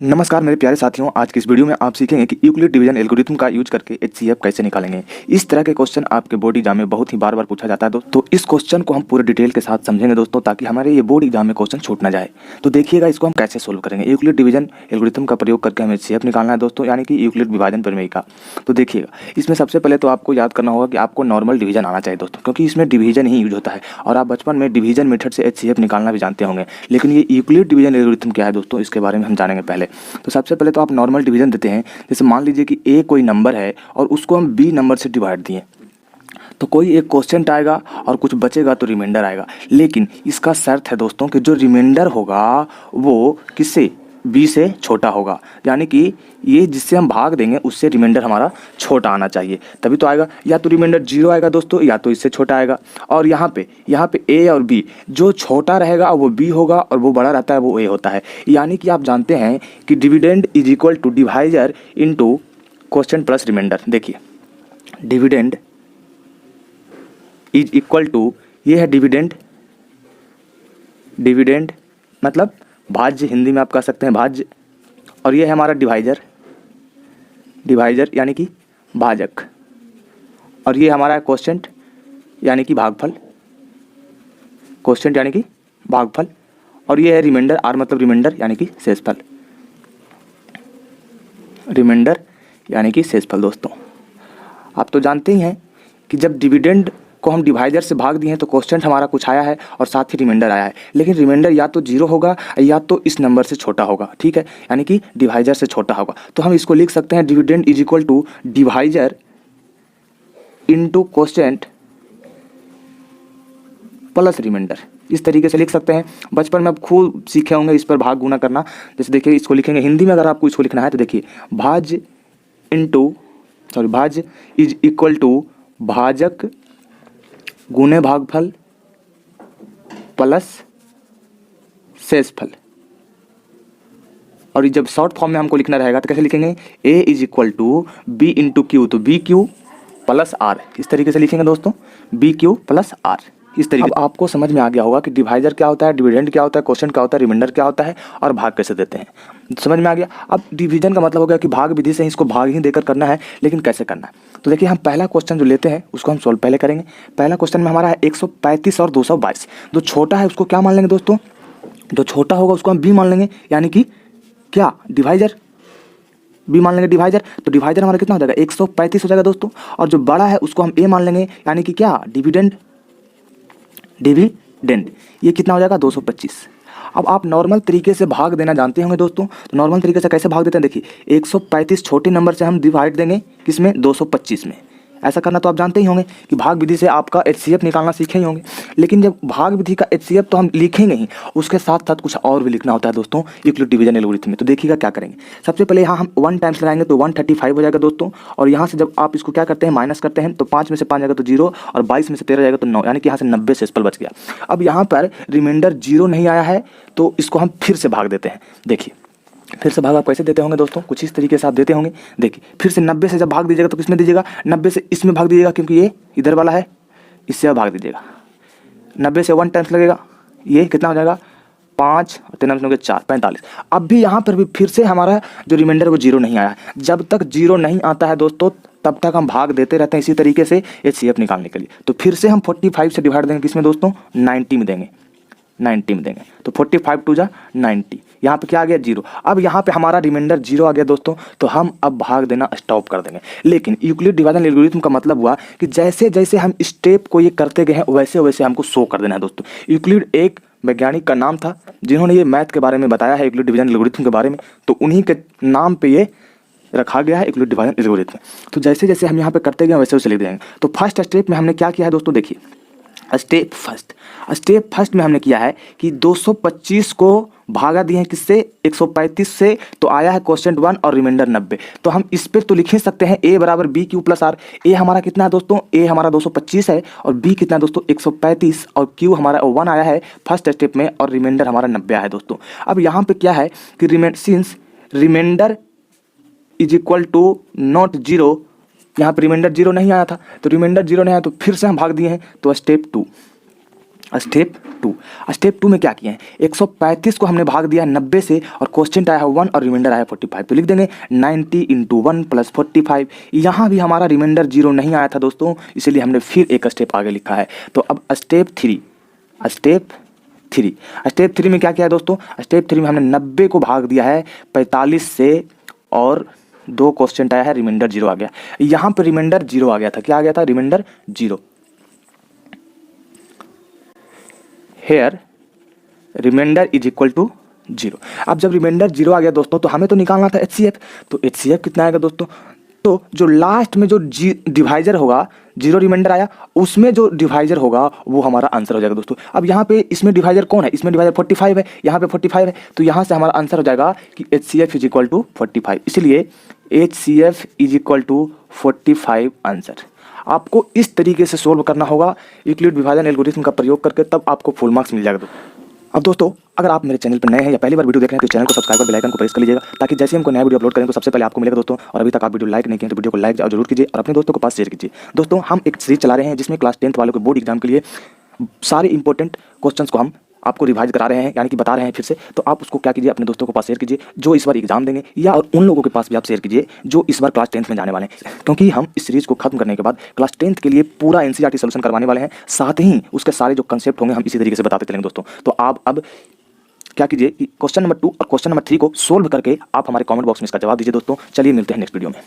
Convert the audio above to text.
नमस्कार मेरे प्यारे साथियों, आज की इस वीडियो में आप सीखेंगे कि यूक्लिड डिवीजन एल्गोरिथम का यूज करके एचसीएफ कैसे निकालेंगे। इस तरह के क्वेश्चन आपके बोर्ड एग्जाम में बहुत ही बार बार पूछा जाता है दोस्तों। तो इस क्वेश्चन को हम पूरे डिटेल के साथ समझेंगे दोस्तों, ताकि हमारे ये बोर्ड एग्जाम में क्वेश्चन छूट ना जाए। तो देखिएगा इसको हम कैसे सोल्व करेंगे। यूक्लिड डिवीजन एल्गोरिथम का प्रयोग करके हमें एचसीएफ निकालना है दोस्तों, यानी कि यूक्लिड विभाजन प्रमेय का। तो देखिएगा, इसमें सबसे पहले तो आपको याद करना होगा कि आपको नॉर्मल डिवीजन आना चाहिए दोस्तों, क्योंकि इसमें डिवीजन ही यूज होता है। और आप बचपन में डिवीजन मेथड से एचसीएफ निकालना भी जानते होंगे, लेकिन ये यूक्लिड डिवीजन एल्गोरिथम क्या है दोस्तों, इसके बारे में हम जानेंगे पहले। तो सबसे पहले तो आप नॉर्मल डिवीजन देते हैं। जैसे मान लीजिए कि ए कोई नंबर है और उसको हम बी नंबर से डिवाइड दिए, तो कोई एक क्वोशिएंट आएगा और कुछ बचेगा तो रिमाइंडर आएगा। लेकिन इसका शर्त है दोस्तों कि जो रिमाइंडर होगा वो किससे, बी से छोटा होगा, यानी कि ये जिससे हम भाग देंगे उससे रिमाइंडर हमारा छोटा आना चाहिए, तभी तो आएगा। या तो रिमाइंडर 0 आएगा दोस्तों, या तो इससे छोटा आएगा। और यहाँ पे ए और बी, जो छोटा रहेगा वो बी होगा और वो बड़ा रहता है वो ए होता है। यानी कि आप जानते हैं कि dividend is equal to divisor into quotient plus remainder. देखिए, डिविडेंड इज इक्वल टू, ये है डिविडेंड, डिविडेंड मतलब भाज्य, हिंदी में आप कह सकते हैं भाज्य। और ये है हमारा डिवाइजर, डिवाइजर यानी कि भाजक। और ये हमारा क्वोशिएंट यानी कि भागफल, क्वोशिएंट यानी कि भागफल। और ये है रिमाइंडर, आर मतलब रिमाइंडर यानी कि शेषफल, रिमाइंडर यानी कि शेषफल। दोस्तों आप तो जानते ही हैं कि जब डिविडेंड को हम डिवाइजर से भाग दिए हैं तो क्वोशिएंट हमारा कुछ आया है और साथ ही रिमाइंडर आया है। लेकिन रिमाइंडर या तो 0 होगा या तो इस नंबर से छोटा होगा, ठीक है, यानी कि डिवाइजर से छोटा होगा। तो हम इसको लिख सकते हैं dividend is equal to divisor into quotient plus remainder. इस तरीके से लिख सकते हैं। बचपन में आप खूब सीखे होंगे इस पर भाग गुना करना। जैसे देखिए, इसको लिखेंगे हिंदी में, अगर आपको इसको लिखना है तो देखिए, भाज्य इज इक्वल टू भाजक गुणे भागफल प्लस शेषफल। और ये जब शॉर्ट फॉर्म में हमको लिखना रहेगा तो कैसे लिखेंगे, A is equal to B into Q, तो बी क्यू प्लस आर। इस तरीके से लिखेंगे दोस्तों, बी क्यू प्लस आर। इस तरीके। अब आपको समझ में आ गया होगा कि डिवाइजर क्या होता है, डिविडेंड क्या होता है, क्वोशिएंट क्या होता है, रिमाइंडर क्या होता है और भाग कैसे देते हैं। समझ में आ गया। अब डिवीजन का मतलब हो गया कि भाग विधि से इसको भाग ही देकर करना है, लेकिन कैसे करना है। तो देखिए, हम पहला क्वेश्चन जो लेते हैं उसको हम सोल्व पहले करेंगे। पहला क्वेश्चन में हमारा है 135 और 222। जो छोटा है उसको क्या मान लेंगे दोस्तों, जो छोटा होगा उसको हम बी मान लेंगे, यानी कि क्या, डिवाइजर, बी मान लेंगे डिवाइजर। तो डिवाइजर हमारा कितना हो जाएगा, 135 हो जाएगा दोस्तों। और जो बड़ा है उसको हम ए मान लेंगे, यानी कि क्या, डिविडेंड, डिविडेंड ये कितना हो जाएगा, 225। अब आप नॉर्मल तरीके से भाग देना जानते होंगे दोस्तों। तो नॉर्मल तरीके से कैसे भाग देते हैं, देखिए 135 छोटे नंबर से हम डिवाइड देंगे किसमें, 225 में। ऐसा करना तो आप जानते ही होंगे कि भाग विधि से आपका एचसीएफ निकालना सीखे ही होंगे। लेकिन जब भाग विधि का एचसीएफ तो हम लिखेंगे ही, उसके साथ साथ कुछ और भी लिखना होता है दोस्तों यूक्लिड डिवीजन एल्गोरिथम में। तो देखिएगा क्या करेंगे। सबसे पहले यहाँ हम 1 टाइम्स लगाएंगे तो 135 हो जाएगा दोस्तों। और यहाँ से जब आप इसको क्या करते हैं, माइनस करते हैं, तो 5 में से 5 जाएगा तो 0 और 22 में से 13 जाएगा तो 9, यानी कि यहाँ से 90 शेषफल बच गया। अब यहाँ पर रिमाइंडर 0 नहीं आया है तो इसको हम फिर से भाग देते हैं। देखिए, फिर से भाग आप कैसे देते होंगे दोस्तों, कुछ इस तरीके से आप देते होंगे। देखिए, फिर से 90 से जब भाग दीजिएगा तो किसमें दीजिएगा, 90 से इसमें भाग दीजिएगा, क्योंकि ये इधर वाला है, इससे आप भाग दीजिएगा। 90 से 1 टाइम्स लगेगा, ये कितना हो जाएगा, 5 और 3 हो गए 4, 45। अब भी यहाँ पर भी फिर से हमारा जो रिमाइंडर वो 0 नहीं आया है। जब तक 0 नहीं आता है दोस्तों तब तक हम भाग देते रहते हैं इसी तरीके से एचसीएफ निकालने के लिए। तो फिर से हम 45 से डिवाइड देंगे किसमें दोस्तों, 90 में देंगे, 90 में देंगे। तो 45 टू जा 90, यहाँ पे क्या आ गया, 0। अब यहाँ पे हमारा रिमाइंडर 0 आ गया दोस्तों, तो हम अब भाग देना स्टॉप कर देंगे। लेकिन यूक्लिड डिवीजन एल्गोरिथम का मतलब हुआ कि जैसे जैसे हम स्टेप को ये करते गए हैं वैसे वैसे हमको शो कर देना है दोस्तों। यूक्लिड एक वैज्ञानिक का नाम था जिन्होंने ये मैथ के बारे में बताया है, यूक्लिड डिवीजन एल्गोरिथम के बारे में, तो उन्हीं के नाम पर ये रखा गया है यूक्लिड डिवीजन एल्गोरिथम। तो जैसे जैसे हम यहाँ पे करते गए वैसे वैसे लिख देंगे। तो फर्स्ट स्टेप में हमने क्या किया है दोस्तों, देखिए, स्टेप फर्स्ट में हमने किया है कि 225 को भागा दिए हैं किससे, 135 से, तो आया है क्वोशिएंट 1 और रिमाइंडर 90। तो हम इस पर तो लिख ही सकते हैं ए बराबर बी क्यू प्लस आर। ए हमारा कितना है दोस्तों, ए हमारा 225 है और बी कितना है दोस्तों, 135, और क्यू हमारा 1 आया है फर्स्ट स्टेप में और रिमाइंडर हमारा 90 आया है दोस्तों। अब यहाँ पे क्या है कि since remainder is equal to not 0, यहाँ पर रिमाइंडर 0 नहीं आया था, तो रिमाइंडर 0 नहीं आया तो फिर से हम भाग दिए हैं। तो स्टेप 2, स्टेप टू में क्या किए हैं, 135 को हमने भाग दिया 90 से और क्वेश्चन आया है 1 और रिमाइंडर आया 45, तो लिख देंगे 90 × 1 + 45। यहाँ भी हमारा रिमाइंडर 0 नहीं आया था दोस्तों, इसलिए हमने फिर एक स्टेप आगे लिखा है। तो अब स्टेप थ्री में क्या किया है दोस्तों, स्टेप 3 में हमने 90 को भाग दिया है 45 से और 2 क्वेश्चन आया है, रिमाइंडर 0 आ गया। यहाँ पर रिमाइंडर 0 आ गया था, क्या आ गया था, remainder 0। Here remainder is equal to 0। अब जब रिमाइंडर 0 आ गया दोस्तों, तो हमें तो निकालना था HCF। तो HCF कितना आएगा दोस्तों, तो जो लास्ट में जो डिवाइजर होगा, 0 रिमाइंडर आया, उसमें जो डिवाइजर होगा वो हमारा आंसर हो जाएगा दोस्तों। अब यहाँ पे इसमें डिवाइजर कौन है, इसमें डिवाइजर 45 है, यहाँ पे 45 है, तो यहाँ से हमारा आंसर हो जाएगा कि HCF इज इक्वल टू 45। इसलिए HCF is equal to 45 answer. आपको इस तरीके से सोल्व करना होगा यूक्लिड विभाजन एल्गोरिथम का प्रयोग करके, तब आपको फुल मार्क्स मिल जाएगा। अब दोस्तों अगर आप मेरे चैनल पर नए हैं या पहली बार वीडियो देख रहे हैं तो इस चैनल को सब्सक्राइब और बेल आइकन को प्रेस कर लीजिएगा, ताकि जैसे हमको नया वीडियो अपलोड करें तो सबसे पहले आपको मिलेगा दोस्तों। और अभी तक आप वीडियो लाइक नहीं किए तो वीडियो को लाइक जरूर कीजिए और अपने दोस्तों को पास शेयर कीजिए। दोस्तों हम एक सीरीज चला रहे हैं जिसमें क्लास 10th वालों के बोर्ड एग्जाम के लिए सारे इंपॉर्टेंट क्वेश्चंस को हम आपको रिवाइज करा रहे हैं, यानी कि बता रहे हैं फिर से। तो आप उसको क्या कीजिए, अपने दोस्तों को पास शेयर कीजिए जो इस बार एग्जाम देंगे, या और उन लोगों के पास भी आप शेयर कीजिए जो इस बार क्लास 10th में जाने वाले हैं, क्योंकि हम इस सीरीज को खत्म करने के बाद क्लास 10th के लिए पूरा NCERT सोल्यूशन करवाने वाले हैं। साथ ही उसके सारे जो कंसेप्ट होंगे हम इसी तरीके से बताते चलेंगे दोस्तों। तो आप अब क्या कीजिए कि क्वेश्चन नंबर 2 और क्वेश्चन नंबर 3 को सोल्व करके आप हमारे कमेंट बॉक्स में इसका जवाब दीजिए दोस्तों। चलिए मिलते हैं नेक्स्ट वीडियो में।